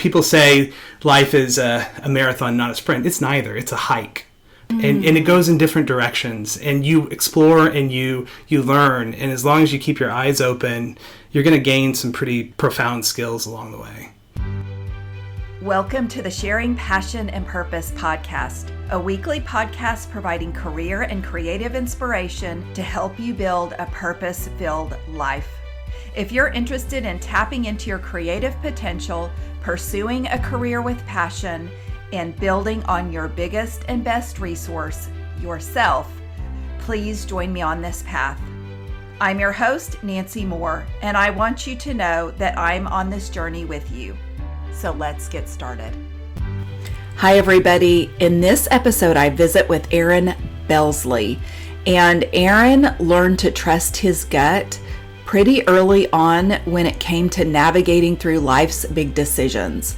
people say life is a marathon, not a sprint. It's neither. It's a hike. And it goes in different directions, and you explore and you learn. And as long as you keep your eyes open, you're going to gain some pretty profound skills along the way. Welcome to the Sharing Passion and Purpose podcast, a weekly podcast providing career and creative inspiration to help you build a purpose-filled life. If you're interested in tapping into your creative potential, pursuing a career with passion, and building on your biggest and best resource, yourself, please join me on this path. I'm your host, Nancy Moore, and I want you to know that I'm on this journey with you. So let's get started. Hi, everybody. In this episode, I visit with Aaron Bolzle, and Aaron learned to trust his gut pretty early on when it came to navigating through life's big decisions.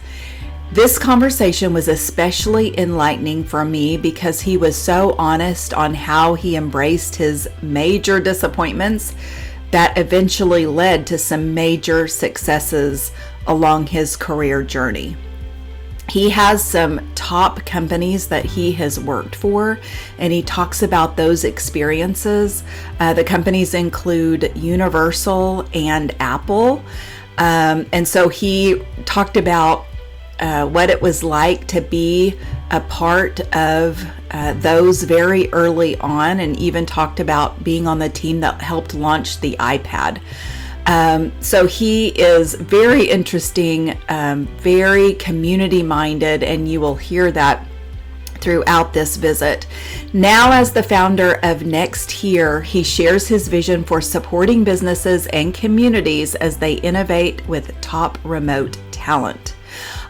This conversation was especially enlightening for me because he was so honest on how he embraced his major disappointments that eventually led to some major successes along his career journey. He has some top companies that he has worked for, and he talks about those experiences. The companies include Universal and Apple. And so he talked about what it was like to be a part of those very early on, and even talked about being on the team that helped launch the iPad. So he is very interesting, very community minded, and you will hear that throughout this visit. Now, as the founder of Next Here, he shares his vision for supporting businesses and communities as they innovate with top remote talent.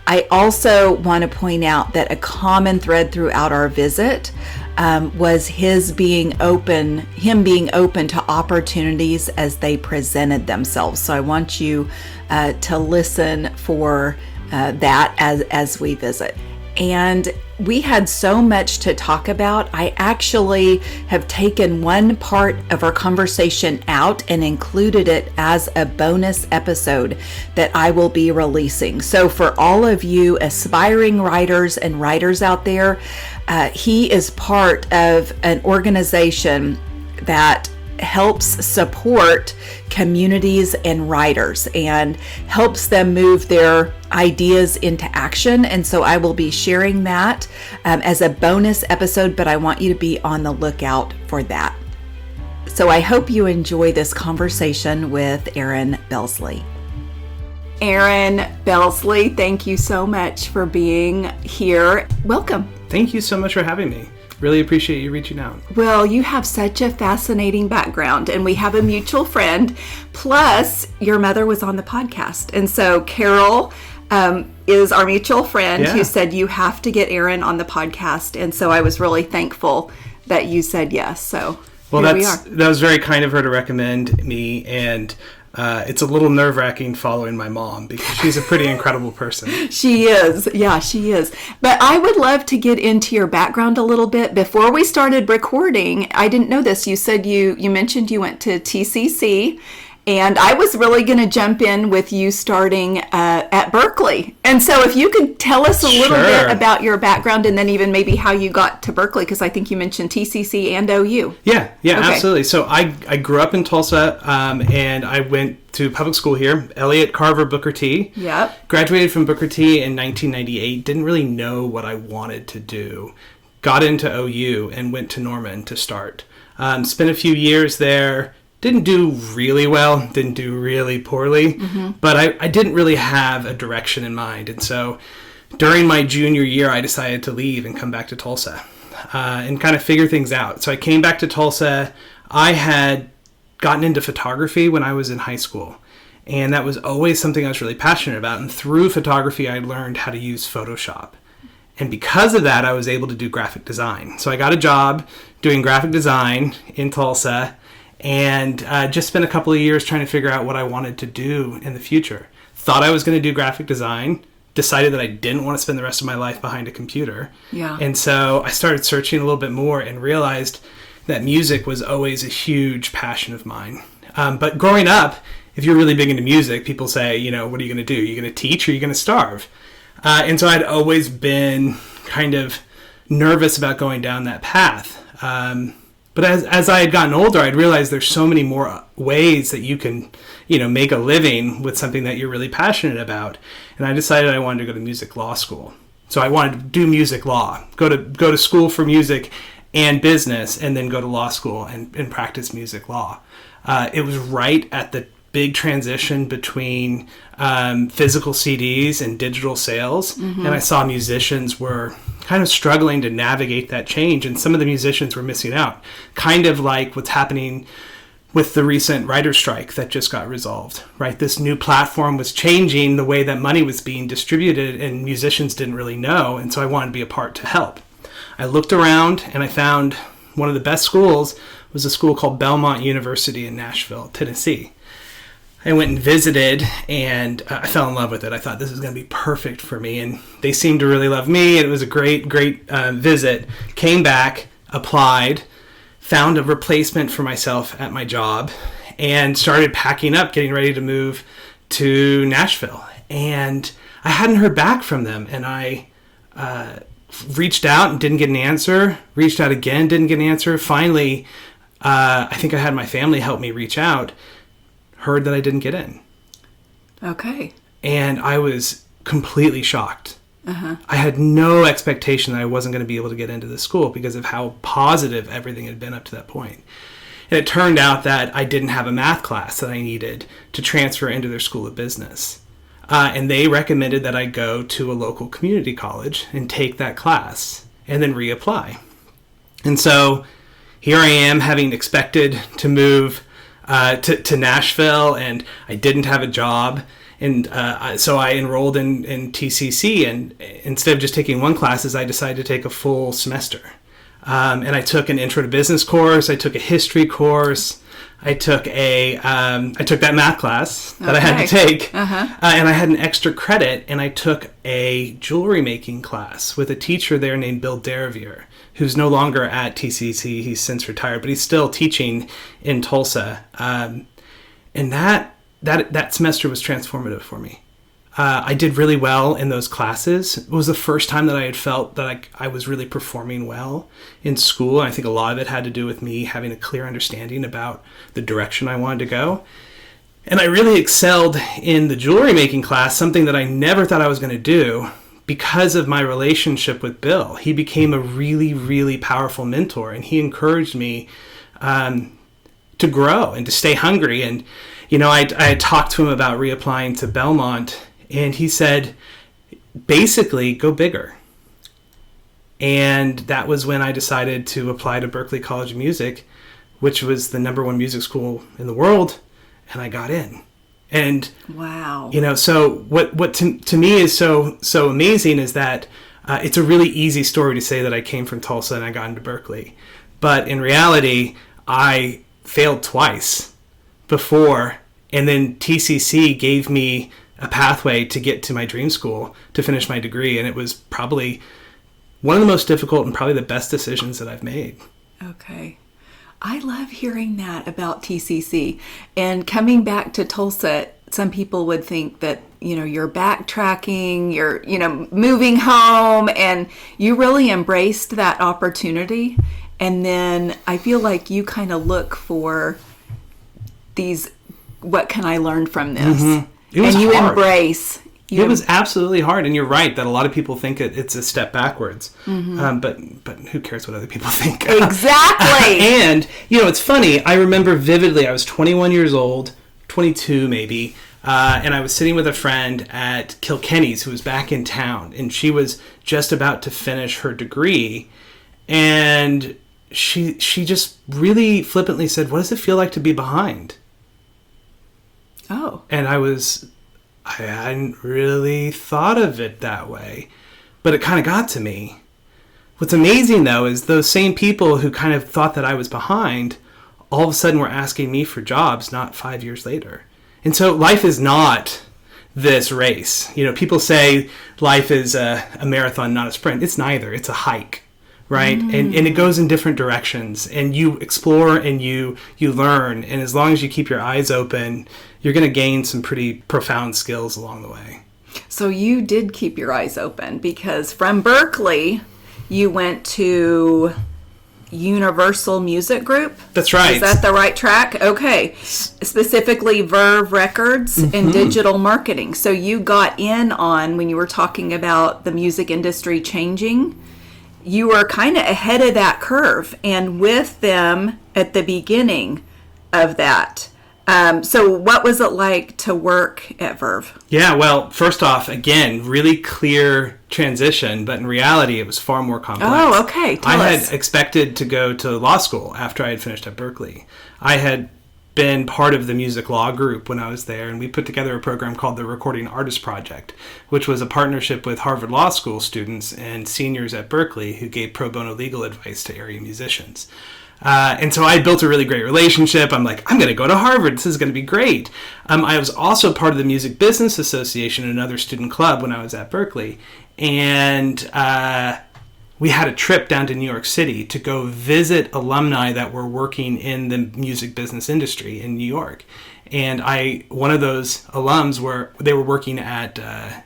I also want to point out that a common thread throughout our visit was him being open to opportunities as they presented themselves. So I want you to listen for that as we visit. And we had so much to talk about. I actually have taken one part of our conversation out and included it as a bonus episode that I will be releasing. So for all of you aspiring writers and writers out there, he is part of an organization that helps support communities and writers and helps them move their ideas into action. And so I will be sharing that as a bonus episode, but I want you to be on the lookout for that. So I hope you enjoy this conversation with Aaron Bolzle. Aaron Bolzle, thank you so much for being here. Welcome. Thank you so much for having me. Really appreciate you reaching out. Well, you have such a fascinating background, and we have a mutual friend. Plus, your mother was on the podcast. And so Carol is our mutual friend who said, you have to get Aaron on the podcast. And so I was really thankful that you said yes. So here we are. That was very kind of her to recommend me. And it's a little nerve-wracking following my mom because she's a pretty incredible person. She is. Yeah, she is. But I would love to get into your background a little bit. Before we started recording, I didn't know this. You said you mentioned you went to TCC, and I was really going to jump in with you starting at Berkeley. And so if you could tell us a little bit about your background and then even maybe how you got to Berkeley, because I think you mentioned TCC and OU. Yeah, okay. Absolutely. So I grew up in Tulsa, and I went to public school here, Elliott Carver Booker T. Yep. Graduated from Booker T in 1998. Didn't really know what I wanted to do. Got into OU and went to Norman to start. Spent a few years there. Didn't do really well, didn't do really poorly, but I didn't really have a direction in mind. And so during my junior year, I decided to leave and come back to Tulsa and kind of figure things out. So I came back to Tulsa. I had gotten into photography when I was in high school, and that was always something I was really passionate about. And through photography, I learned how to use Photoshop. And because of that, I was able to do graphic design. So I got a job doing graphic design in Tulsa, and just spent a couple of years trying to figure out what I wanted to do in the future. Thought I was going to do graphic design, decided that I didn't want to spend the rest of my life behind a computer. Yeah. And so I started searching a little bit more and realized that music was always a huge passion of mine. But growing up, if you're really big into music, people say, what are you going to do? Are you going to teach or are you going to starve? And so I'd always been kind of nervous about going down that path. But as I had gotten older, I'd realized there's so many more ways that you can, make a living with something that you're really passionate about. And I decided I wanted to go to music law school. So I wanted to do music law, go to school for music and business, and then go to law school and practice music law. It was right at the big transition between physical CDs and digital sales. And I saw musicians were kind of struggling to navigate that change, and some of the musicians were missing out, kind of like what's happening with the recent writer's strike that just got resolved, right? This new platform was changing the way that money was being distributed, and musicians didn't really know, and so I wanted to be a part to help. I looked around and I found one of the best schools was a school called Belmont University in Nashville, Tennessee. I went and visited, and I fell in love with it. I thought this is going to be perfect for me, and they seemed to really love me. It was a great visit. Came back, applied, found a replacement for myself at my job, and started packing up, getting ready to move to Nashville. And I hadn't heard back from them, and I reached out and didn't get an answer. Reached out again, didn't get an answer. Finally, I think I had my family help me reach out. Heard that I didn't get in. Okay. And I was completely shocked. I had no expectation that I wasn't going to be able to get into the school because of how positive everything had been up to that point. And it turned out that I didn't have a math class that I needed to transfer into their school of business. And they recommended that I go to a local community college and take that class and then reapply. And so here I am, having expected to move to Nashville, and I didn't have a job. And so I enrolled in TCC, and instead of just taking one class, I decided to take a full semester. And I took an intro to business course. I took a history course. I took that math class that I had to take, and I had an extra credit, and I took a jewelry making class with a teacher there named Bill Deravier, who's no longer at TCC. He's since retired, but he's still teaching in Tulsa. And that semester was transformative for me. I did really well in those classes. It was the first time that I had felt that I was really performing well in school. And I think a lot of it had to do with me having a clear understanding about the direction I wanted to go. And I really excelled in the jewelry making class, something that I never thought I was going to do because of my relationship with Bill. He became a really, really powerful mentor, and he encouraged me to grow and to stay hungry. And, I talked to him about reapplying to Belmont, and he said, basically, go bigger. And that was when I decided to apply to Berklee College of Music, which was the #1 music school in the world, and I got in. And wow, so what to me is so amazing is that it's a really easy story to say that I came from Tulsa and I got into Berklee, but in reality, I failed twice before, and then TCC gave me a pathway to get to my dream school to finish my degree, and it was probably one of the most difficult and probably the best decisions that I've made. Okay. I love hearing that about TCC. And coming back to Tulsa, some people would think that, you're backtracking, you're, moving home, and you really embraced that opportunity. And then I feel like you kind of look for these, what can I learn from this? It was and you hard. embrace. It was absolutely hard, and you're right that a lot of people think it's a step backwards, but who cares what other people think? Exactly. And it's funny. I remember vividly. I was 21 years old, 22 maybe, and I was sitting with a friend at Kilkenny's who was back in town, and she was just about to finish her degree, and she just really flippantly said, "What does it feel like to be behind?" Oh. And I hadn't really thought of it that way, but it kind of got to me. What's amazing, though, is those same people who kind of thought that I was behind, all of a sudden were asking me for jobs not 5 years later. And so life is not this race. People say life is a marathon, not a sprint. It's neither. It's a hike, right? And it goes in different directions, and you explore and you learn. And as long as you keep your eyes open, you're going to gain some pretty profound skills along the way. So you did keep your eyes open, because from Berkeley, you went to Universal Music Group. That's right. Is that the right track? Okay. Specifically Verve Records and digital marketing. So you got in on, when you were talking about the music industry changing, you were kind of ahead of that curve and with them at the beginning of that. So what was it like to work at Verve? Yeah, well, first off, again, really clear transition, but in reality, it was far more complex. Oh, okay. Tell us. Had expected to go to law school after I had finished at Berkeley. I had been part of the music law group when I was there, and we put together a program called the Recording Artist Project, which was a partnership with Harvard Law School students and seniors at Berkeley who gave pro bono legal advice to area musicians. And so I built a really great relationship. I'm like, I'm going to go to Harvard. This is going to be great. I was also part of the Music Business Association, another student club, when I was at Berkeley. And we had a trip down to New York City to go visit alumni that were working in the music business industry in New York. And one of those alums they were working at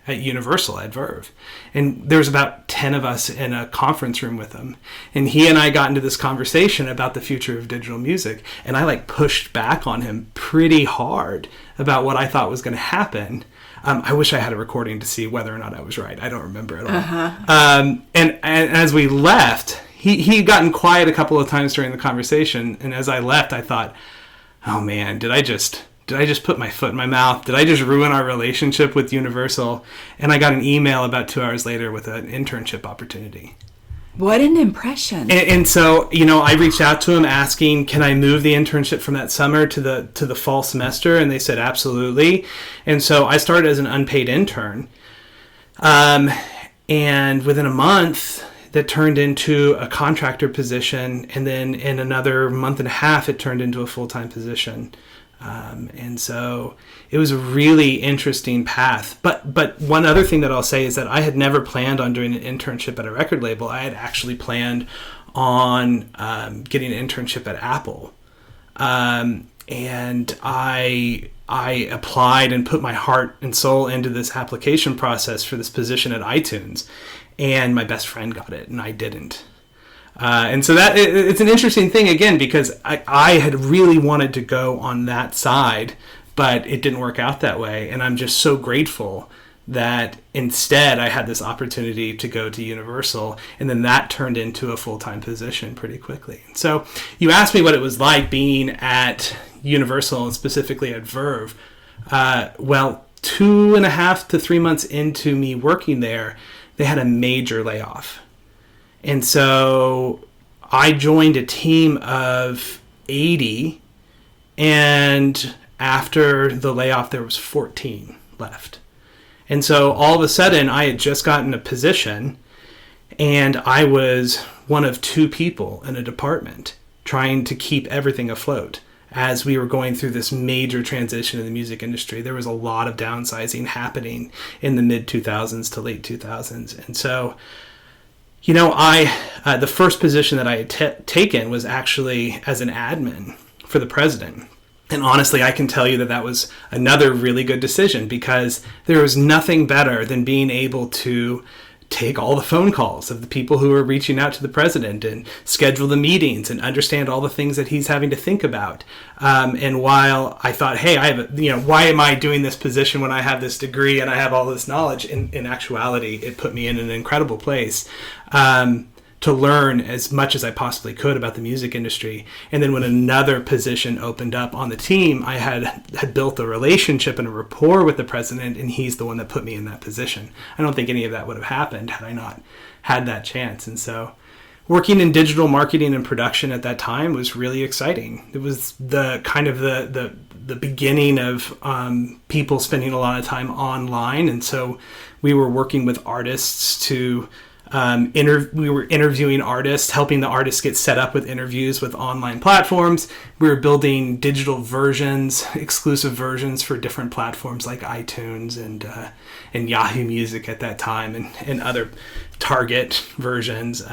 Universal at Verve. And there was about 10 of us in a conference room with him. And he and I got into this conversation about the future of digital music. And I pushed back on him pretty hard about what I thought was going to happen. I wish I had a recording to see whether or not I was right. I don't remember at all. And as we left, he'd gotten quiet a couple of times during the conversation. And as I left, I thought, oh man, did I just put my foot in my mouth? Did I just ruin our relationship with Universal? And I got an email about 2 hours later with an internship opportunity. What an impression. And so, I reached out to him asking, can I move the internship from that summer to the fall semester? And they said, absolutely. And so I started as an unpaid intern. And within a month, that turned into a contractor position. And then in another month and a half, it turned into a full-time position. And so it was a really interesting path. But one other thing that I'll say is that I had never planned on doing an internship at a record label. I had actually planned on getting an internship at Apple. And I applied and put my heart and soul into this application process for this position at iTunes. And my best friend got it, and I didn't. And so it's an interesting thing, again, because I had really wanted to go on that side, but it didn't work out that way. And I'm just so grateful that instead I had this opportunity to go to Universal, and then that turned into a full-time position pretty quickly. So you asked me what it was like being at Universal, and specifically at Verve. Well, 2.5 to 3 months into me working there, they had a major layoff. And so I joined a team of 80, and after the layoff, there was 14 left. And so all of a sudden, I had just gotten a position, and I was one of 2 people in a department trying to keep everything afloat. As we were going through this major transition in the music industry, there was a lot of downsizing happening in the mid-2000s to late 2000s. And so the first position that I had taken was actually as an admin for the president. And honestly, I can tell you that was another really good decision, because there was nothing better than being able to take all the phone calls of the people who are reaching out to the president and schedule the meetings and understand all the things that he's having to think about. And while I thought, hey, why am I doing this position when I have this degree and I have all this knowledge? In actuality, it put me in an incredible place to learn as much as I possibly could about the music industry. And then when another position opened up on the team, I had built a relationship and a rapport with the president, and he's the one that put me in that position. I don't think any of that would have happened had I not had that chance. And so working in digital marketing and production at that time was really exciting. It was the kind of the beginning of people spending a lot of time online. And so we were working with artists to we were interviewing artists, helping the artists get set up with interviews with online platforms. We were building digital versions, exclusive versions for different platforms like iTunes and Yahoo Music at that time, and other Target versions.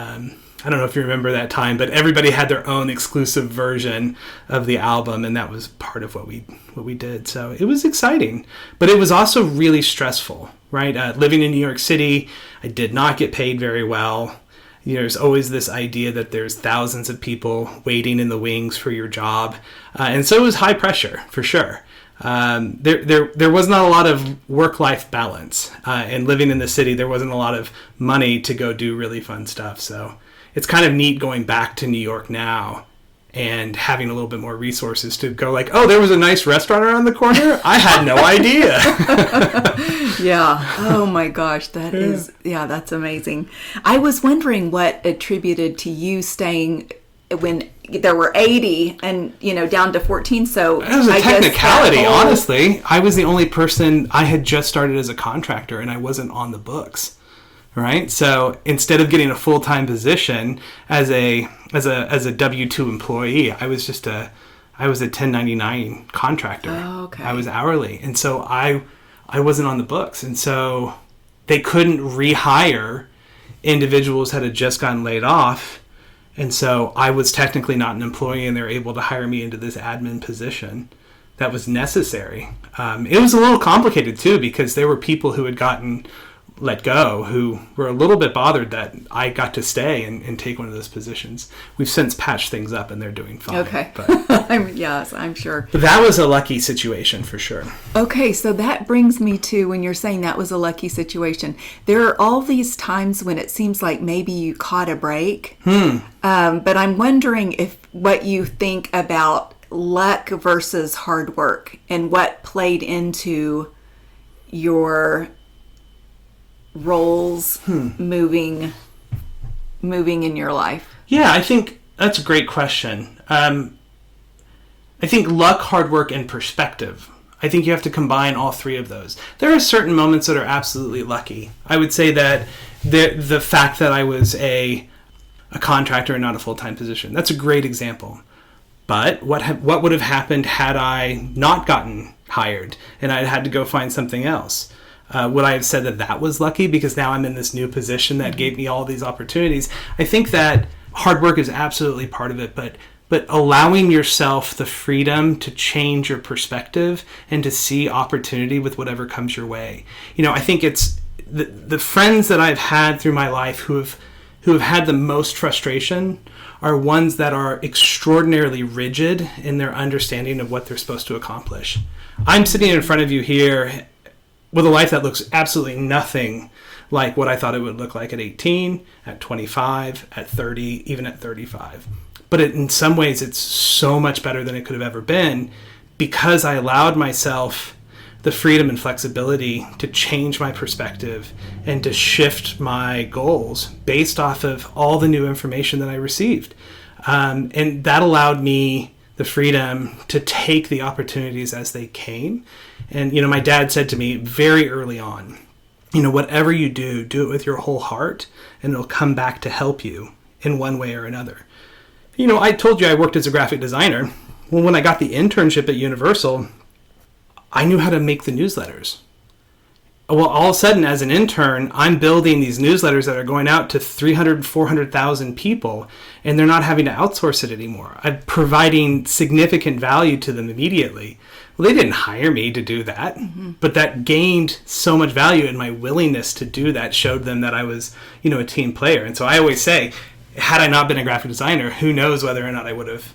I don't know if you remember that time, but everybody had their own exclusive version of the album, and that was part of what we did. So it was exciting, but it was also really stressful, right? Living in New York City, I did not get paid very well. There's always this idea that there's thousands of people waiting in the wings for your job. And so it was high pressure, for sure. There was not a lot of work-life balance. And living in the city, there wasn't a lot of money to go do really fun stuff. So it's kind of neat going back to New York now and having a little bit more resources to go like, oh, there was a nice restaurant around the corner? I had no idea. Yeah. Oh my gosh. That's amazing. I was wondering what attributed to you staying when there were 80 and, down to 14. So it was a technicality, honestly. I was the only person. I had just started as a contractor and I wasn't on the books. Right. So instead of getting a full-time position as a W-2 employee, I was a 1099 contractor. Oh, okay. I was hourly. And so I wasn't on the books. And so they couldn't rehire individuals that had just gotten laid off. And so I was technically not an employee, and they were able to hire me into this admin position that was necessary. It was a little complicated too, because there were people who had gotten let go who were a little bit bothered that I got to stay and take one of those positions. We've since patched things up and they're doing fine. Okay. But, I'm sure. But that was a lucky situation for sure. Okay, so that brings me to when you're saying that was a lucky situation. There are all these times when it seems like maybe you caught a break. But I'm wondering what you think about luck versus hard work and what played into your roles moving in your life. Yeah, I think that's a great question. I think luck, hard work, and perspective. I think you have to combine all three of those. There are certain moments that are absolutely lucky. I would say that the fact that I was a contractor and not a full-time position, that's a great example. But what would have happened had I not gotten hired and I had to go find something else? Would I have said that was lucky because now I'm in this new position that gave me all these opportunities? I think that hard work is absolutely part of it, but allowing yourself the freedom to change your perspective and to see opportunity with whatever comes your way. I think it's the friends that I've had through my life who have had the most frustration are ones that are extraordinarily rigid in their understanding of what they're supposed to accomplish. I'm sitting in front of you here with a life that looks absolutely nothing like what I thought it would look like at 18, at 25, at 30, even at 35. But in some ways, it's so much better than it could have ever been because I allowed myself the freedom and flexibility to change my perspective and to shift my goals based off of all the new information that I received. And that allowed me the freedom to take the opportunities as they came. And, my dad said to me very early on, whatever you do it with your whole heart and it'll come back to help you in one way or another. I told you I worked as a graphic designer. Well, when I got the internship at Universal, I knew how to make the newsletters. Well, all of a sudden, as an intern, I'm building these newsletters that are going out to 300, 400,000 people, and they're not having to outsource it anymore. I'm providing significant value to them immediately. Well, they didn't hire me to do that, but that gained so much value, and my willingness to do that showed them that I was, a team player. And so I always say, had I not been a graphic designer, who knows whether or not I would have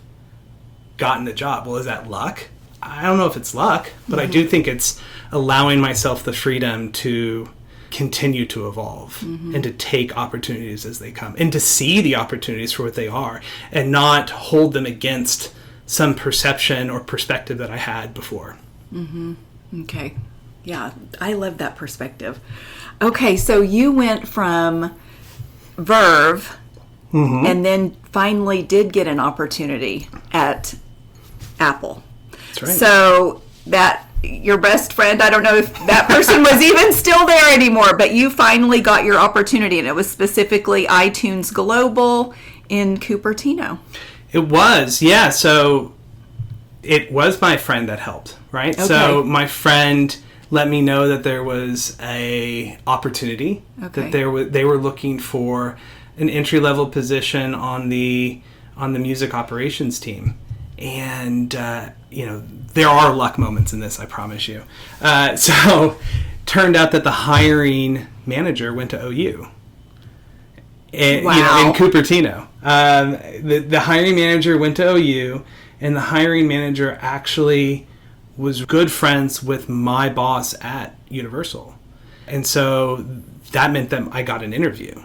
gotten the job. Well, is that luck? I don't know if it's luck, but I do think it's allowing myself the freedom to continue to evolve and to take opportunities as they come and to see the opportunities for what they are and not hold them against some perception or perspective that I had before. Okay. Yeah, I love that perspective. Okay, so you went from Verve and then finally did get an opportunity at Apple. That's right. So that your best friend, I don't know if that person was even still there anymore, but you finally got your opportunity, and it was specifically iTunes Global in Cupertino. It was, yeah. So it was my friend that helped, right? Okay. So my friend let me know that there was a opportunity, that they were looking for an entry-level position on the music operations team. And, there are luck moments in this, I promise you. So turned out that the hiring manager went to OU. And, wow. In Cupertino. The hiring manager went to OU, and the hiring manager actually was good friends with my boss at Universal. And so that meant that I got an interview.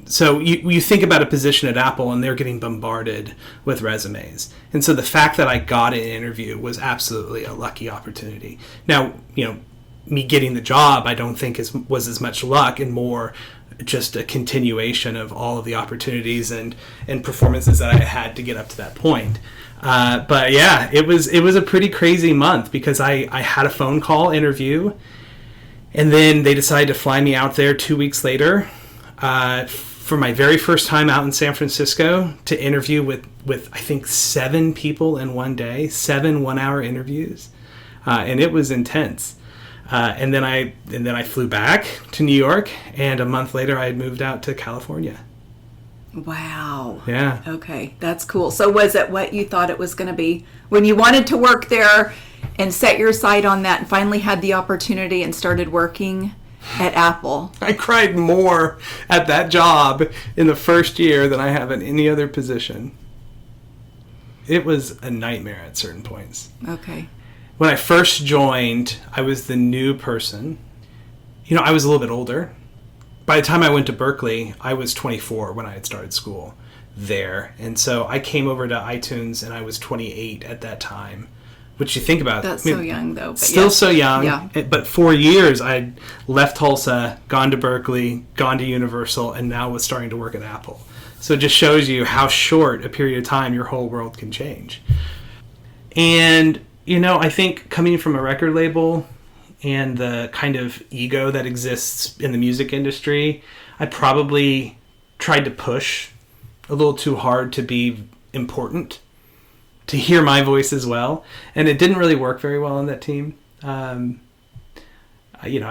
So you think about a position at Apple, and they're getting bombarded with resumes. And so the fact that I got an interview was absolutely a lucky opportunity. Now, me getting the job, I don't think was as much luck and more just a continuation of all of the opportunities and performances that I had to get up to that point. But yeah, it was a pretty crazy month because I had a phone call interview, and then they decided to fly me out there 2 weeks later for my very first time out in San Francisco to interview with I think 7 people in one day, 7 one-hour interviews, and it was intense. And then I flew back to New York, and a month later I had moved out to California. Wow. Yeah. Okay, that's cool. So was it what you thought it was going to be when you wanted to work there and set your sight on that and finally had the opportunity and started working at Apple? I cried more at that job in the first year than I have in any other position. It was a nightmare at certain points. Okay. When I first joined, I was the new person. I was a little bit older. By the time I went to Berkeley, I was 24 when I had started school there. And so I came over to iTunes, and I was 28 at that time. Which you think about. That's so young, though. But still so young. Yeah. But 4 years, I'd left Tulsa, gone to Berkeley, gone to Universal, and now was starting to work at Apple. So it just shows you how short a period of time your whole world can change. And, I think coming from a record label and the kind of ego that exists in the music industry, I probably tried to push a little too hard to be important, to hear my voice as well. And it didn't really work very well on that team. I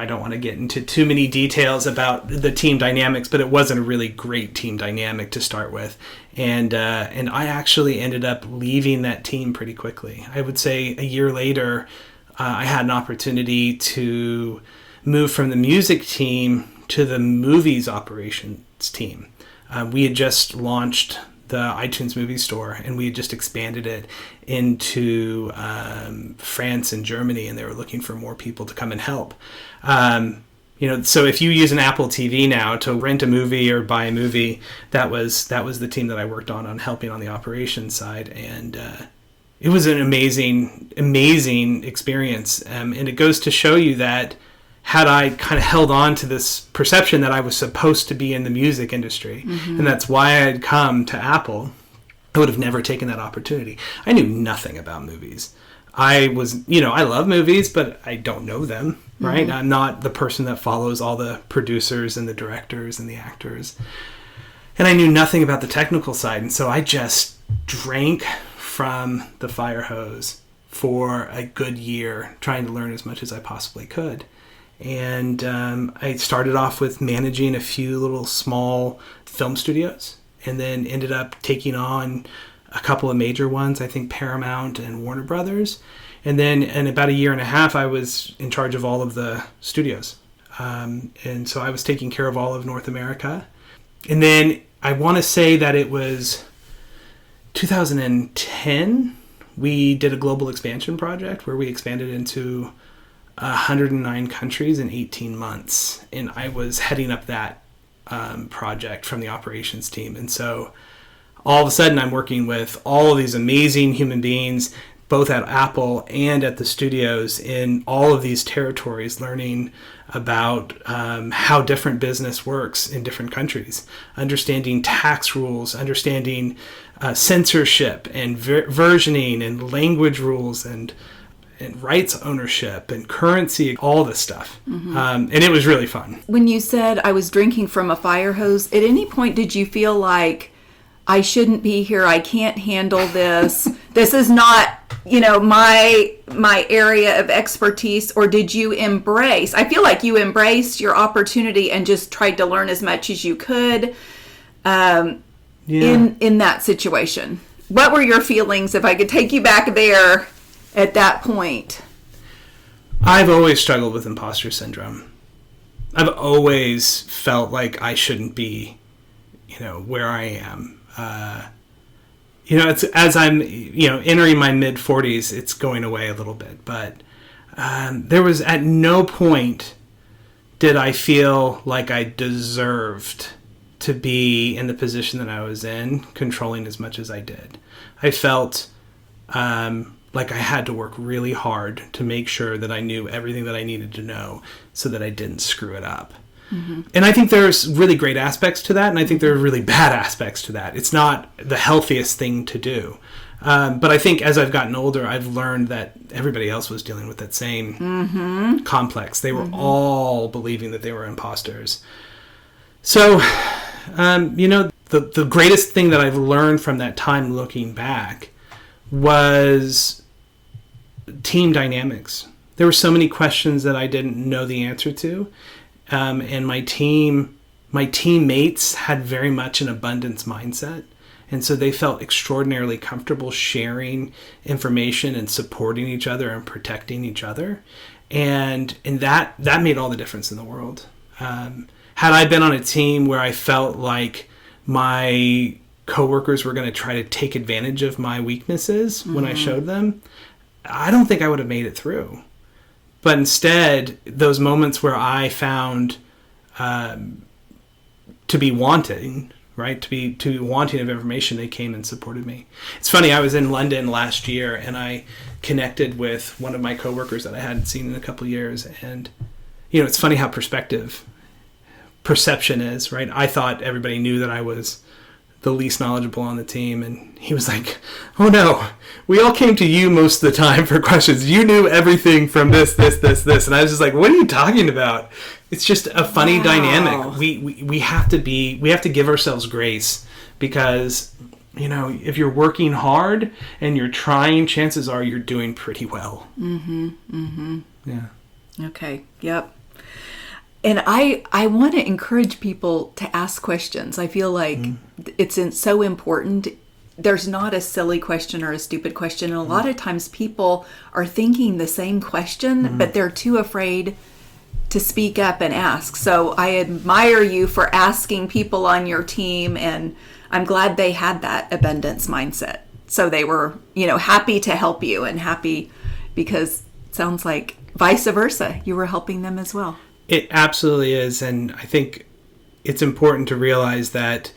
don't want to get into too many details about the team dynamics, but it wasn't a really great team dynamic to start with. And I actually ended up leaving that team pretty quickly. I would say a year later, I had an opportunity to move from the music team to the movies operations team. We had just launched the iTunes movie store, and we had just expanded it into France and Germany, and they were looking for more people to come and help. So if you use an Apple TV now to rent a movie or buy a movie, that was the team that I worked on helping on the operations side, and it was an amazing experience. And it goes to show you that had I kind of held on to this perception that I was supposed to be in the music industry, and that's why I had come to Apple, I would have never taken that opportunity. I knew nothing about movies. I love movies, but I don't know them, right? I'm not the person that follows all the producers and the directors and the actors. And I knew nothing about the technical side, and so I just drank from the fire hose for a good year, trying to learn as much as I possibly could. And I started off with managing a few little small film studios, and then ended up taking on a couple of major ones, I think Paramount and Warner Brothers. And then in about a year and a half, I was in charge of all of the studios. And so I was taking care of all of North America. And then I want to say that it was 2010, we did a global expansion project where we expanded into 109 countries in 18 months. And I was heading up that project from the operations team. And so all of a sudden I'm working with all of these amazing human beings, both at Apple and at the studios in all of these territories, learning about how different business works in different countries, understanding tax rules, understanding censorship and versioning and language rules and rights ownership and currency, all this stuff. And it was really fun. When you said I was drinking from a fire hose, at any point did you feel like I shouldn't be here, I can't handle this, this is not, my area of expertise? Or did you I feel like you embraced your opportunity and just tried to learn as much as you could. in that situation? What were your feelings, if I could take you back there at that point? I've always struggled with imposter syndrome. I've always felt like I shouldn't be, where I am. It's as I'm, entering my mid 40s, it's going away a little bit. But there was at no point did I feel like I deserved to be in the position that I was in, controlling as much as I did. I felt like I had to work really hard to make sure that I knew everything that I needed to know so that I didn't screw it up. Mm-hmm. And I think there's really great aspects to that, and I think there are really bad aspects to that. It's not the healthiest thing to do. But I think as I've gotten older, I've learned that everybody else was dealing with that same complex. They were all believing that they were imposters. So, the greatest thing that I've learned from that time looking back was team dynamics. There were so many questions that I didn't know the answer to. And my teammates had very much an abundance mindset. And so they felt extraordinarily comfortable sharing information and supporting each other and protecting each other. And that made all the difference in the world. Had I been on a team where I felt like my coworkers were going to try to take advantage of my weaknesses when I showed them, I don't think I would have made it through. But instead, those moments where I found to be wanting, right, to be wanting of information, they came and supported me. It's funny, I was in London last year, and I connected with one of my coworkers that I hadn't seen in a couple of years. And, it's funny how perception is, right? I thought everybody knew that I was the least knowledgeable on the team, and he was like, oh no, we all came to you most of the time for questions. You knew everything from this, and I was just like, what are you talking about? It's just a funny dynamic. We have to give ourselves grace, because if you're working hard and you're trying, chances are you're doing pretty well. Yeah. Okay. Yep. And I want to encourage people to ask questions. I feel like it's so important. There's not a silly question or a stupid question. And a lot of times people are thinking the same question, but they're too afraid to speak up and ask. So I admire you for asking people on your team, and I'm glad they had that abundance mindset. So they were, happy to help you, and happy because it sounds like vice versa. You were helping them as well. It absolutely is, and I think it's important to realize the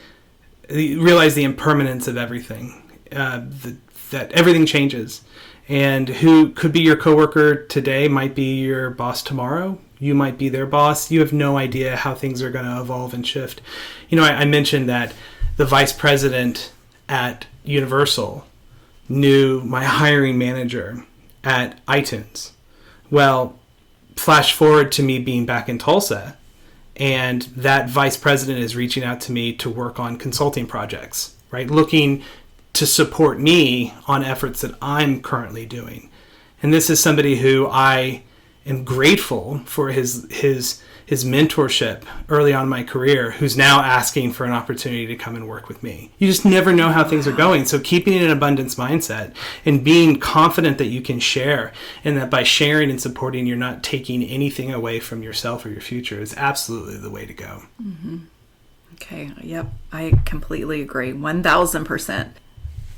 impermanence of everything, that everything changes, and who could be your coworker today might be your boss tomorrow. You might be their boss. You have no idea how things are going to evolve and shift. I mentioned that the vice president at Universal knew my hiring manager at iTunes. Well, flash forward to me being back in Tulsa, and that vice president is reaching out to me to work on consulting projects, right? Looking to support me on efforts that I'm currently doing. And this is somebody who I am grateful for his mentorship early on in my career, who's now asking for an opportunity to come and work with me. You just never know how things are going. So keeping an abundance mindset and being confident that you can share, and that by sharing and supporting, you're not taking anything away from yourself or your future, is absolutely the way to go. Okay. Yep. I completely agree. 1,000%.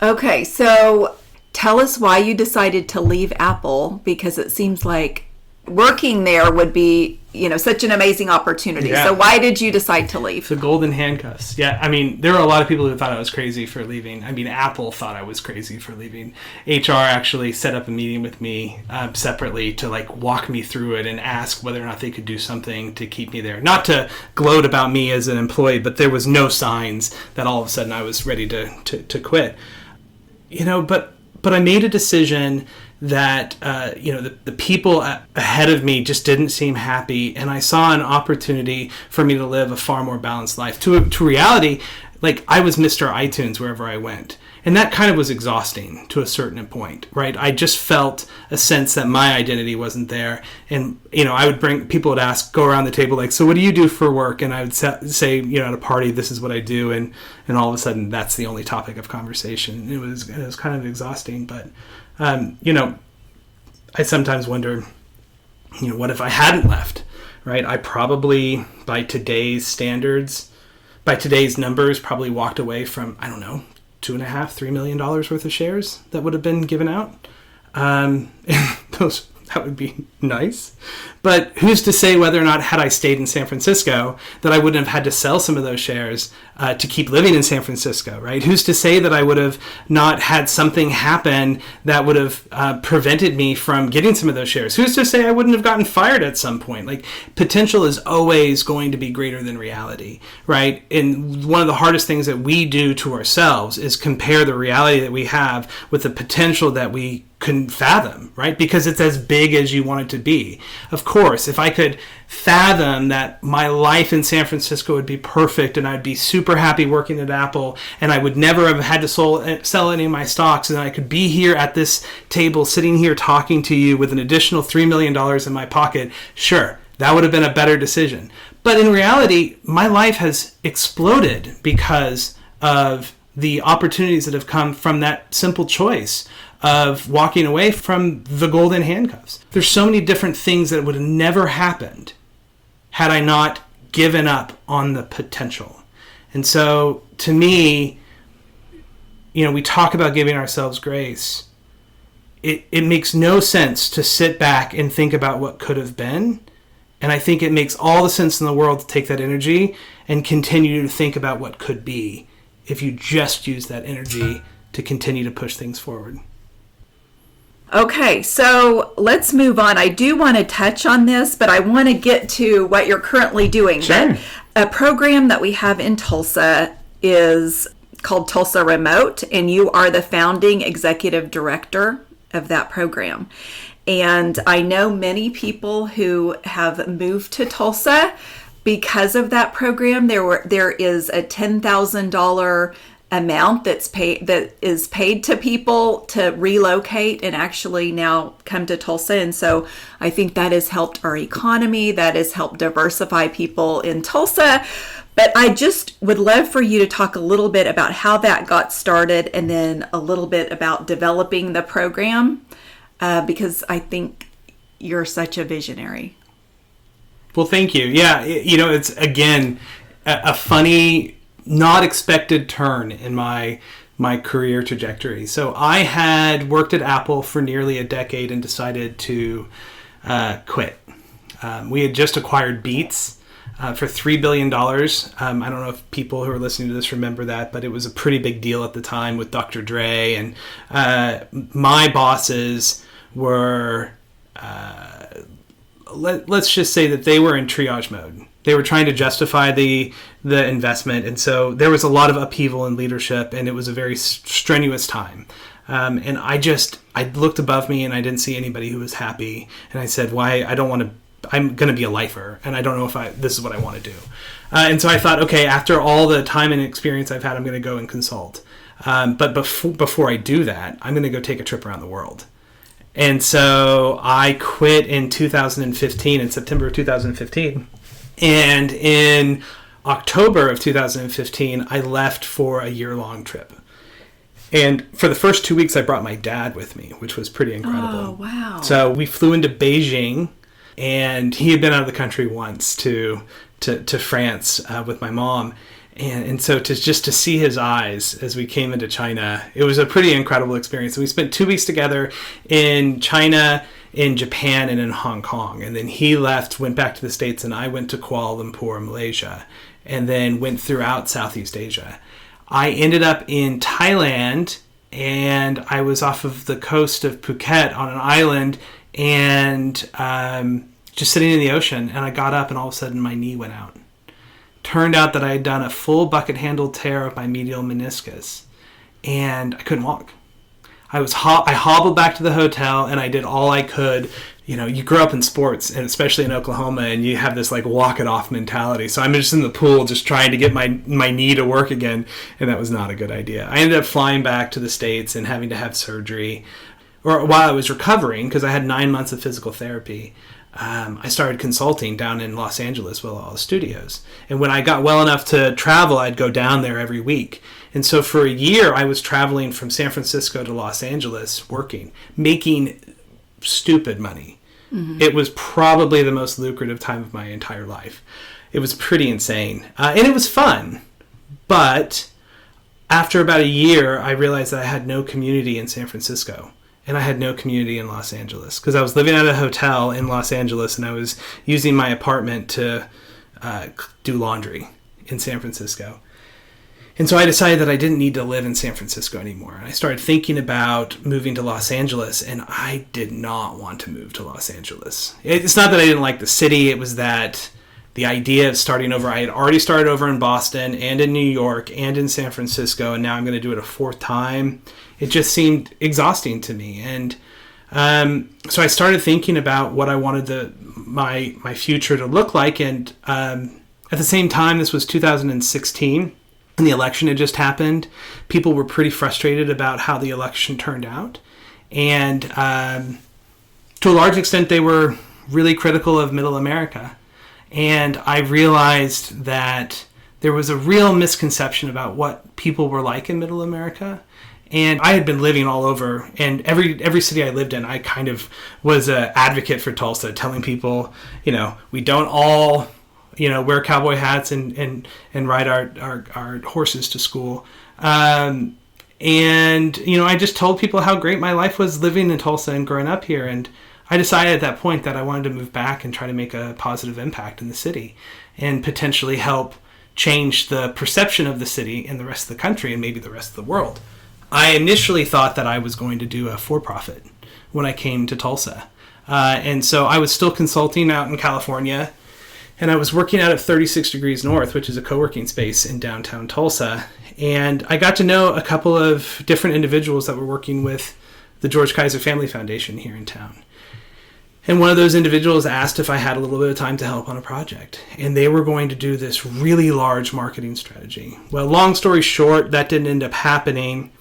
Okay. So tell us why you decided to leave Apple, because it seems like working there would be, such an amazing opportunity. Yeah. So why did you decide to leave? The golden handcuffs. Yeah. There were a lot of people who thought I was crazy for leaving. Apple thought I was crazy for leaving. HR actually set up a meeting with me separately to walk me through it and ask whether or not they could do something to keep me there. Not to gloat about me as an employee, but there was no signs that all of a sudden I was ready to quit. But I made a decision that the people ahead of me just didn't seem happy, and I saw an opportunity for me to live a far more balanced life. To reality, I was Mr. iTunes wherever I went. And that kind of was exhausting to a certain point, right? I just felt a sense that my identity wasn't there. And, people would ask, go around the table like, so what do you do for work? And I would say, at a party, this is what I do. And all of a sudden that's the only topic of conversation. It was kind of exhausting, but, I sometimes wonder, what if I hadn't left, right? I probably, by today's standards, by today's numbers, probably walked away from, I don't know, $2.5-3 million worth of shares that would have been given out. That would be nice. But who's to say whether or not, had I stayed in San Francisco, that I wouldn't have had to sell some of those shares to keep living in San Francisco, right? Who's to say that I would have not had something happen that would have prevented me from getting some of those shares? Who's to say I wouldn't have gotten fired at some point? Like, potential is always going to be greater than reality, right? And one of the hardest things that we do to ourselves is compare the reality that we have with the potential that we couldn't fathom, right? Because it's as big as you want it to be. Of course, if I could fathom that my life in San Francisco would be perfect and I'd be super happy working at Apple and I would never have had to sell any of my stocks, and I could be here at this table sitting here talking to you with an additional $3 million in my pocket, sure, that would have been a better decision. But in reality, my life has exploded because of the opportunities that have come from that simple choice of walking away from the golden handcuffs. There's so many different things that would have never happened had I not given up on the potential. And so to me, we talk about giving ourselves grace. It makes no sense to sit back and think about what could have been. And I think it makes all the sense in the world to take that energy and continue to think about what could be if you just use that energy to continue to push things forward. Okay, so let's move on. I do want to touch on this, but I want to get to what you're currently doing. Sure. A program that we have in Tulsa is called Tulsa Remote, and you are the founding executive director of that program. And I know many people who have moved to Tulsa because of that program. There is a $10,000 amount that is paid to people to relocate and actually now come to Tulsa. And so I think that has helped our economy, that has helped diversify people in Tulsa. But I just would love for you to talk a little bit about how that got started and then a little bit about developing the program, because I think you're such a visionary. Well, thank you. Yeah, it's, again, a funny, not expected turn in my career trajectory. So I had worked at Apple for nearly a decade and decided to quit. We had just acquired Beats for $3 billion. I don't know if people who are listening to this remember that, but it was a pretty big deal at the time with Dr. Dre. And my bosses were, let's just say that they were in triage mode. They were trying to justify the investment, and so there was a lot of upheaval in leadership, and it was a very strenuous time. And I looked above me, and I didn't see anybody who was happy. And I said, "Why? I'm going to be a lifer, and I don't know if this is what I want to do." And so I thought, okay, after all the time and experience I've had, I'm going to go and consult. But before I do that, I'm going to go take a trip around the world. And so I quit in 2015, in September of 2015. And in October of 2015, I left for a year-long trip. And for the first 2 weeks, I brought my dad with me, which was pretty incredible. Oh, wow. So we flew into Beijing, and he had been out of the country once to France with my mom. And so to see his eyes as we came into China, it was a pretty incredible experience. We spent 2 weeks together in China, in Japan, and in Hong Kong. And then he left, went back to the States, and I went to Kuala Lumpur, Malaysia, and then went throughout Southeast Asia. I ended up in Thailand, and I was off of the coast of Phuket on an island, and just sitting in the ocean, and I got up, and all of a sudden my knee went out. Turned out that I had done a full bucket handle tear of my medial meniscus, and I couldn't walk. I hobbled back to the hotel, and I did all I could, you grow up in sports, and especially in Oklahoma, and you have this like walk it off mentality. So I'm just in the pool just trying to get my knee to work again, and that was not a good idea. I ended up flying back to the States and having to have surgery. Or while I was recovering, because I had 9 months of physical therapy, I started consulting down in Los Angeles with all the studios. And when I got well enough to travel, I'd go down there every week. And so for a year, I was traveling from San Francisco to Los Angeles working, making stupid money. Mm-hmm. It was probably the most lucrative time of my entire life. It was pretty insane. And it was fun. But after about a year, I realized that I had no community in San Francisco. And I had no community in Los Angeles. Because I was living at a hotel in Los Angeles, and I was using my apartment to do laundry in San Francisco. And so I decided that I didn't need to live in San Francisco anymore. And I started thinking about moving to Los Angeles, and I did not want to move to Los Angeles. It's not that I didn't like the city. It was that the idea of starting over, I had already started over in Boston and in New York and in San Francisco, and now I'm going to do it a fourth time. It just seemed exhausting to me. And so I started thinking about what I wanted my future to look like. And at the same time, this was 2016. And the election had just happened. People were pretty frustrated about how the election turned out. And to a large extent, they were really critical of Middle America. And I realized that there was a real misconception about what people were like in Middle America. And I had been living all over, and every city I lived in, I kind of was an advocate for Tulsa, telling people, we don't all wear cowboy hats and ride our horses to school. I just told people how great my life was living in Tulsa and growing up here. And I decided at that point that I wanted to move back and try to make a positive impact in the city and potentially help change the perception of the city in the rest of the country and maybe the rest of the world. I initially thought that I was going to do a for-profit when I came to Tulsa. And so I was still consulting out in California. And I was working out of 36 Degrees North, which is a co-working space in downtown Tulsa. And I got to know a couple of different individuals that were working with the George Kaiser Family Foundation here in town. And one of those individuals asked if I had a little bit of time to help on a project. And they were going to do this really large marketing strategy. Well, long story short, that didn't end up happening.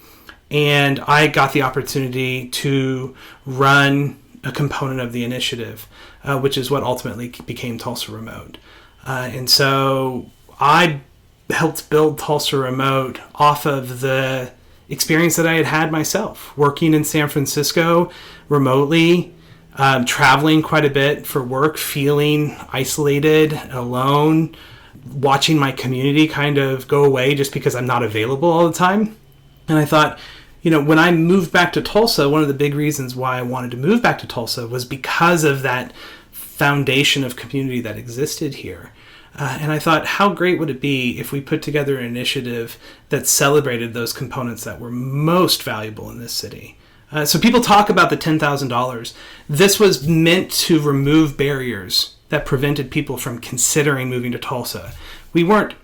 And I got the opportunity to run a component of the initiative, which is what ultimately became Tulsa Remote. And so I helped build Tulsa Remote off of the experience that I had had myself, working in San Francisco remotely, traveling quite a bit for work, feeling isolated, alone, watching my community kind of go away just because I'm not available all the time. And I thought, when I moved back to Tulsa, one of the big reasons why I wanted to move back to Tulsa was because of that foundation of community that existed here. And I thought, how great would it be if we put together an initiative that celebrated those components that were most valuable in this city? So people talk about the $10,000. This was meant to remove barriers that prevented people from considering moving to Tulsa. We weren't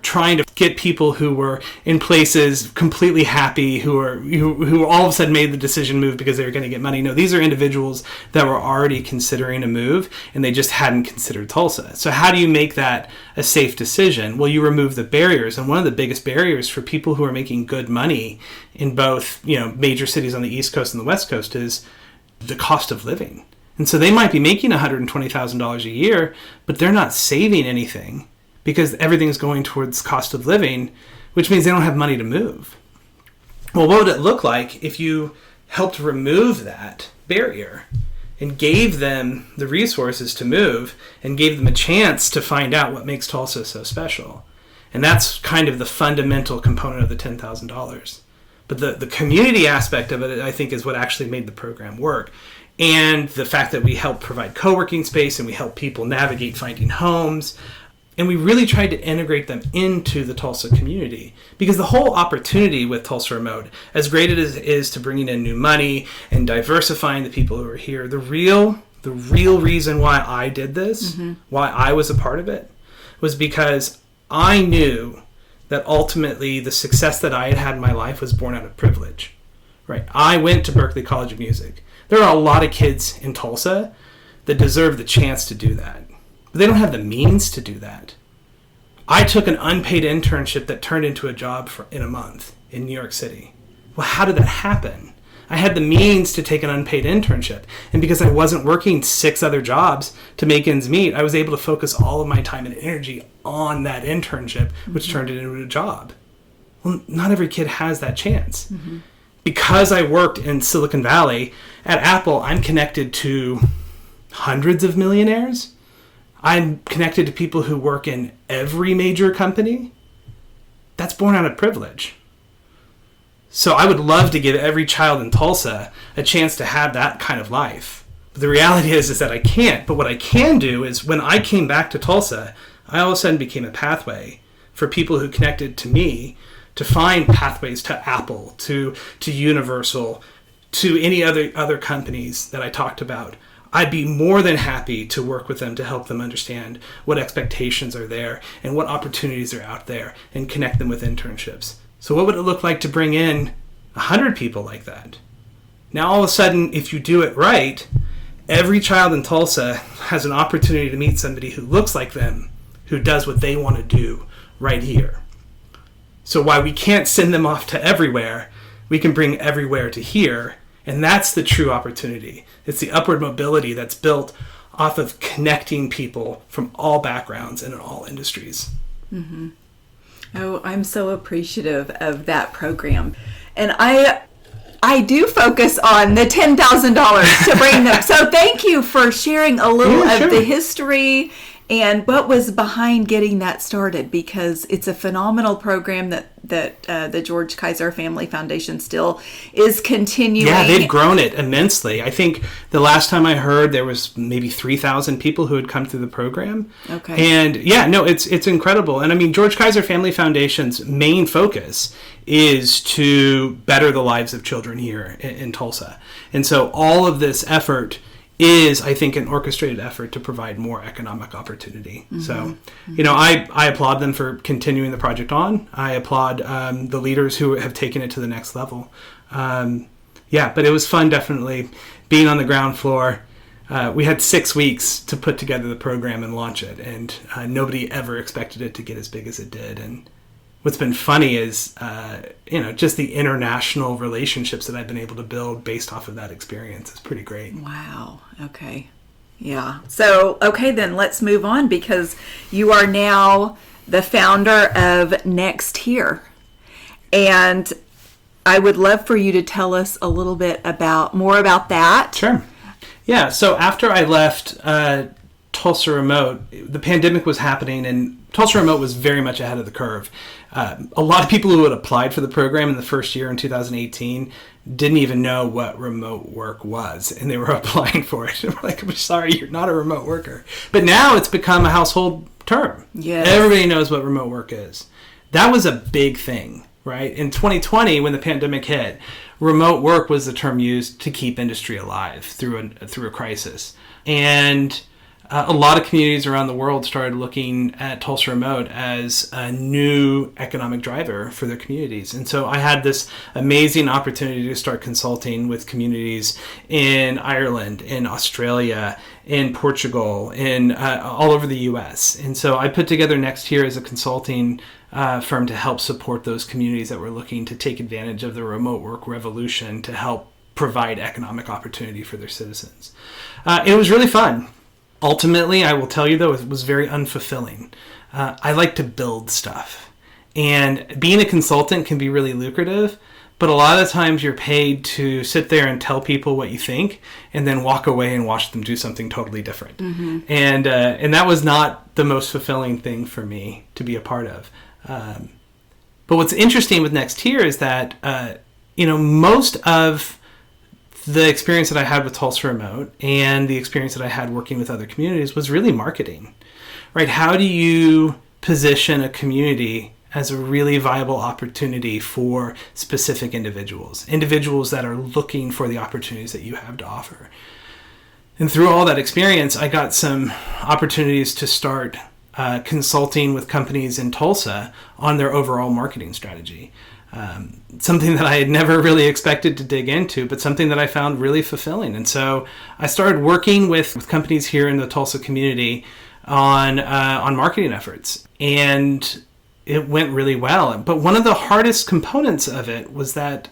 trying to get people who were in places completely happy, who all of a sudden made the decision to move because they were going to get money. No, these are individuals that were already considering a move, and they just hadn't considered Tulsa. So how do you make that a safe decision? Well, you remove the barriers, and one of the biggest barriers for people who are making good money in both, major cities on the East Coast and the West Coast is the cost of living. And so they might be making $120,000 a year, but they're not saving anything, because everything's going towards cost of living, which means they don't have money to move. Well, what would it look like if you helped remove that barrier and gave them the resources to move and gave them a chance to find out what makes Tulsa so special? And that's kind of the fundamental component of the $10,000. But the community aspect of it, I think, is what actually made the program work. And the fact that we help provide co-working space and we help people navigate finding homes. And we really tried to integrate them into the Tulsa community, because the whole opportunity with Tulsa Remote, as great as it is to bringing in new money and diversifying the people who are here, the real reason why I did this, why I was a part of it, was because I knew that ultimately the success that I had had in my life was born out of privilege. Right? I went to Berklee College of Music, There are a lot of kids in Tulsa that deserve the chance to do that, but they don't have the means to do that. I took an unpaid internship that turned into a job in a month in New York City. Well, how did that happen? I had the means to take an unpaid internship, and because I wasn't working 6 other jobs to make ends meet, I was able to focus all of my time and energy on that internship, which turned it into a job. Well, not every kid has that chance. Mm-hmm. Because I worked in Silicon Valley, at Apple, I'm connected to hundreds of millionaires. I'm connected to people who work in every major company. That's born out of privilege. So I would love to give every child in Tulsa a chance to have that kind of life. But the reality is that I can't. But what I can do is when I came back to Tulsa, I all of a sudden became a pathway for people who connected to me to find pathways to Apple, to Universal, to any other companies that I talked about. I'd be more than happy to work with them to help them understand what expectations are there and what opportunities are out there and connect them with internships. So what would it look like to bring in 100 people like that? Now, all of a sudden, if you do it right, every child in Tulsa has an opportunity to meet somebody who looks like them, who does what they want to do right here. So while we can't send them off to everywhere, we can bring everywhere to here. And that's the true opportunity. It's the upward mobility that's built off of connecting people from all backgrounds and in all industries. Mm-hmm. Oh, I'm so appreciative of that program. And I do focus on the $10,000 to bring them. So thank you for sharing a little of the history and what was behind getting that started, because it's a phenomenal program that the George Kaiser Family Foundation still is continuing. Yeah, they've grown it immensely. I think the last time I heard there was maybe 3,000 people who had come through the program. Okay. And yeah, no, it's incredible. And I mean, George Kaiser Family Foundation's main focus is to better the lives of children here in Tulsa. And so all of this effort is, I think, an orchestrated effort to provide more economic opportunity. Mm-hmm. So, you know, I applaud them for continuing the project on. I applaud the leaders who have taken it to the next level. Yeah, but it was fun, definitely, being on the ground floor. We had 6 weeks to put together the program and launch it, and nobody ever expected it to get as big as it did. And what's been funny is, just the international relationships that I've been able to build based off of that experience is pretty great. Wow. Okay. Yeah. So, okay, then let's move on, because you are now the founder of Next Here. And I would love for you to tell us a little bit more about that. Sure. Yeah. So after I left Tulsa Remote, the pandemic was happening, and Tulsa Remote was very much ahead of the curve. A lot of people who had applied for the program in the first year in 2018 didn't even know what remote work was, and they were applying for it. We're like, we're sorry, you're not a remote worker. But now it's become a household term. Yes. Everybody knows what remote work is. That was a big thing, right? In 2020, when the pandemic hit, remote work was the term used to keep industry alive through a crisis. And a lot of communities around the world started looking at Tulsa Remote as a new economic driver for their communities. And so I had this amazing opportunity to start consulting with communities in Ireland, in Australia, in Portugal, in all over the U.S. And so I put together Next Here as a consulting firm to help support those communities that were looking to take advantage of the remote work revolution to help provide economic opportunity for their citizens. It was really fun. Ultimately, I will tell you, though, it was very unfulfilling. I like to build stuff. And being a consultant can be really lucrative, but a lot of times you're paid to sit there and tell people what you think and then walk away and watch them do something totally different. Mm-hmm. And that was not the most fulfilling thing for me to be a part of. But what's interesting with Next Here is that, most of the experience that I had with Tulsa Remote and the experience that I had working with other communities was really marketing, right? How do you position a community as a really viable opportunity for specific individuals that are looking for the opportunities that you have to offer? And through all that experience, I got some opportunities to start consulting with companies in Tulsa on their overall marketing strategy. something that I had never really expected to dig into, but something that I found really fulfilling. And so I started working with companies here in the Tulsa community on marketing efforts, and it went really well. But one of the hardest components of it was that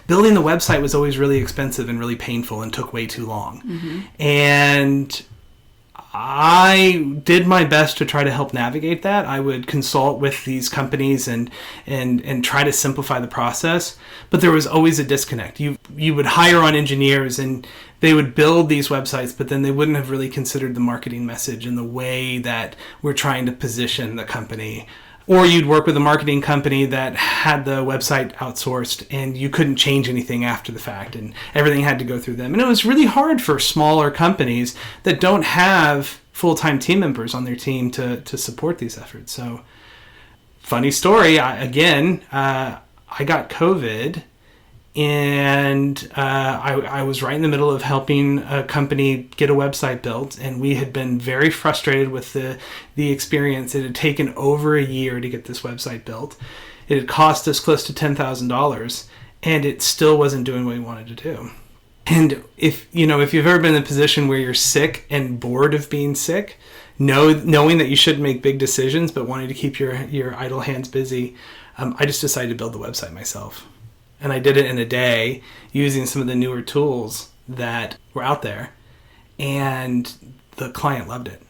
building the website was always really expensive and really painful and took way too long. Mm-hmm. And I did my best to try to help navigate that. I would consult with these companies and try to simplify the process, but there was always a disconnect. You would hire on engineers and they would build these websites, but then they wouldn't have really considered the marketing message and the way that we're trying to position the company. Or you'd work with a marketing company that had the website outsourced and you couldn't change anything after the fact and everything had to go through them. And it was really hard for smaller companies that don't have full-time team members on their team to support these efforts. So, funny story, I got COVID, and I was right in the middle of helping a company get a website built, and we had been very frustrated with the experience. It had taken over a year to get this website built. It had cost us close to $10,000, and it still wasn't doing what we wanted to do. And if you've ever been in a position where you're sick and bored of being sick, knowing that you shouldn't make big decisions but wanting to keep your idle hands busy, I just decided to build the website myself. And I did it in a day using some of the newer tools that were out there. And the client loved it.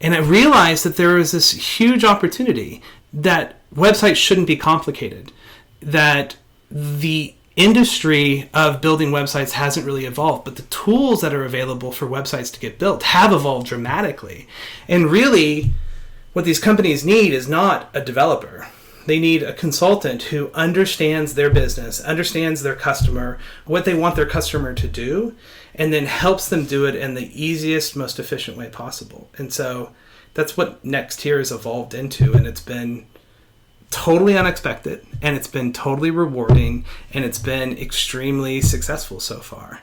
And I realized that there was this huge opportunity, that websites shouldn't be complicated, that the industry of building websites hasn't really evolved, but the tools that are available for websites to get built have evolved dramatically. And really, what these companies need is not a developer. They need a consultant who understands their business, understands their customer, what they want their customer to do, and then helps them do it in the easiest, most efficient way possible. And so that's what Next here has evolved into, and it's been totally unexpected, and it's been totally rewarding, and it's been extremely successful so far.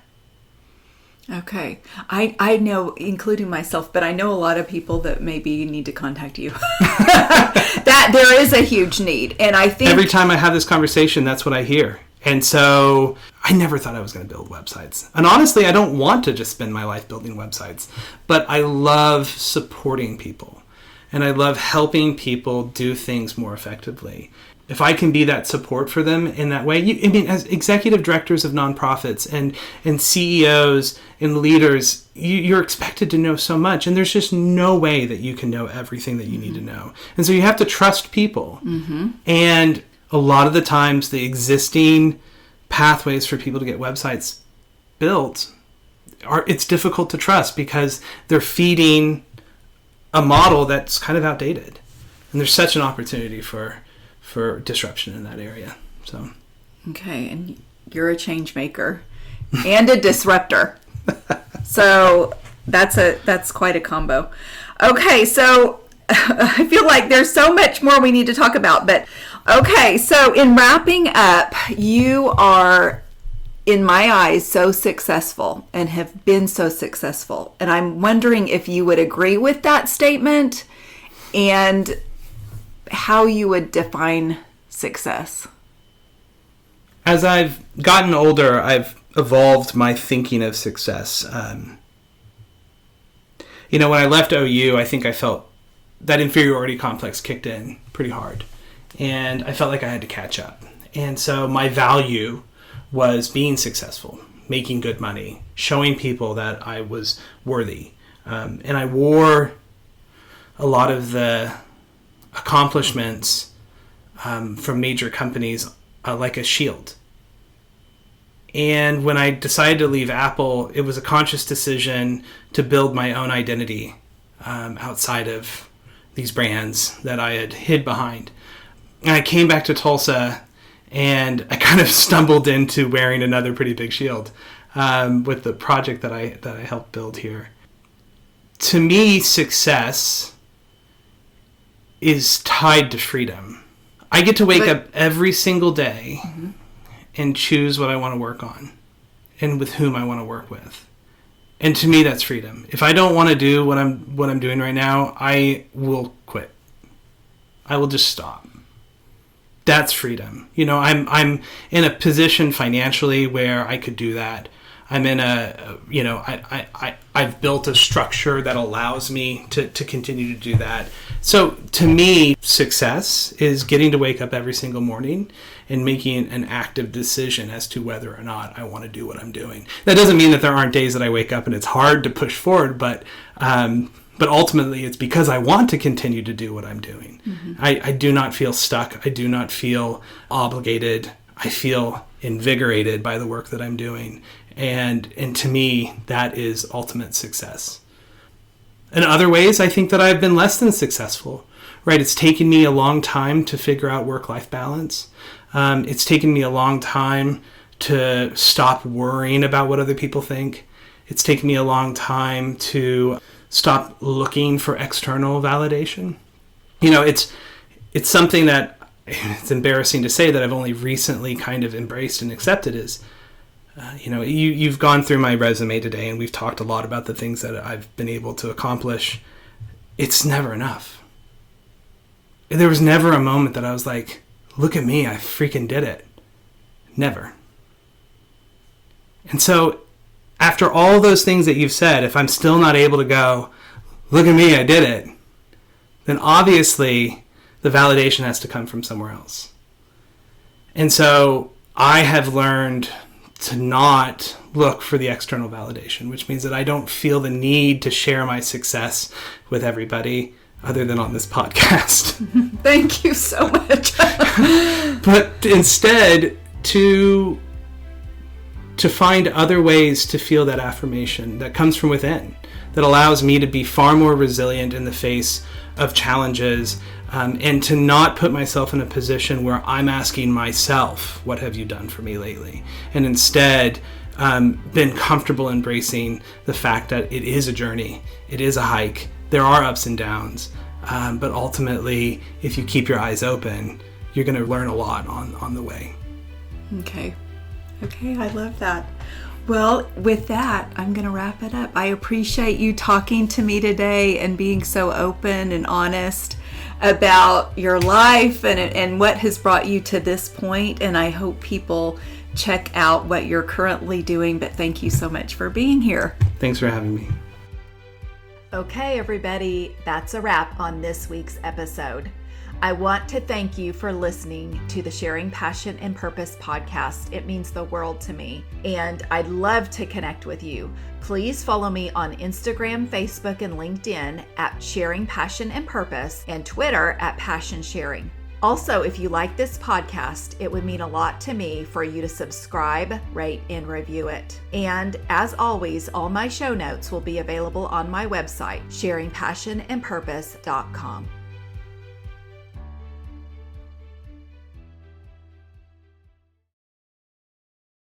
Okay. I know, including myself, but I know a lot of people that maybe need to contact you. That there is a huge need. And I think every time I have this conversation, that's what I hear. And so I never thought I was going to build websites. And honestly, I don't want to just spend my life building websites, but I love supporting people. And I love helping people do things more effectively. If I can be that support for them in that way, as executive directors of nonprofits and CEOs and leaders, you're expected to know so much, and there's just no way that you can know everything that you need to know. And so you have to trust people. Mm-hmm. And a lot of the times, the existing pathways for people to get websites built it's difficult to trust because they're feeding a model that's kind of outdated, and there's such an opportunity for disruption in that area. So, okay, and you're a change maker and a disruptor. So that's quite a combo. Okay, so I feel like there's so much more we need to talk about, but okay, so in wrapping up, you are, in my eyes, so successful and have been so successful. And I'm wondering if you would agree with that statement and how you would define success. As I've gotten older, I've evolved my thinking of success. When I left OU, I think I felt that inferiority complex kicked in pretty hard. And I felt like I had to catch up. And so my value was being successful, making good money, showing people that I was worthy. And I wore a lot of the accomplishments from major companies like a shield. And when I decided to leave Apple, it was a conscious decision to build my own identity outside of these brands that I had hid behind. And I came back to Tulsa, and I kind of stumbled into wearing another pretty big shield with the project that I helped build here. To me, success is tied to freedom. I get to wake up every single day and choose what I want to work on and with whom I want to work with. And to me, that's freedom. If I don't want to do what I'm doing right now, I will quit. I will just stop. That's freedom. I'm in a position financially where I could do that. I'm in I've built a structure that allows me to continue to do that. So to me, success is getting to wake up every single morning and making an active decision as to whether or not I want to do what I'm doing. That doesn't mean that there aren't days that I wake up and it's hard to push forward, but ultimately it's because I want to continue to do what I'm doing. Mm-hmm. I do not feel stuck. I do not feel obligated. I feel invigorated by the work that I'm doing. And to me, that is ultimate success. In other ways, I think that I've been less than successful, right? It's taken me a long time to figure out work-life balance. It's taken me a long time to stop worrying about what other people think. It's taken me a long time to stop looking for external validation. It's something that it's embarrassing to say that I've only recently kind of embraced and accepted is, you've gone through my resume today and we've talked a lot about the things that I've been able to accomplish. It's never enough. There was never a moment that I was like, look at me, I freaking did it. Never. And so after all those things that you've said, if I'm still not able to go, look at me, I did it, then obviously the validation has to come from somewhere else. And so I have learned to not look for the external validation, which means that I don't feel the need to share my success with everybody other than on this podcast. Thank you so much. But instead to find other ways to feel that affirmation that comes from within, that allows me to be far more resilient in the face of challenges, and to not put myself in a position where I'm asking myself, what have you done for me lately? And instead, been comfortable embracing the fact that it is a journey, it is a hike, there are ups and downs, but ultimately, if you keep your eyes open, you're going to learn a lot on the way. Okay, I love that. Well, with that, I'm going to wrap it up. I appreciate you talking to me today and being so open and honest about your life and what has brought you to this point. And I hope people check out what you're currently doing. But thank you so much for being here. Thanks for having me. Okay, everybody, that's a wrap on this week's episode. I want to thank you for listening to the Sharing Passion and Purpose podcast. It means the world to me, and I'd love to connect with you. Please follow me on Instagram, Facebook, and LinkedIn at Sharing Passion and Purpose, and Twitter at Passion Sharing. Also, if you like this podcast, it would mean a lot to me for you to subscribe, rate, and review it. And as always, all my show notes will be available on my website, sharingpassionandpurpose.com.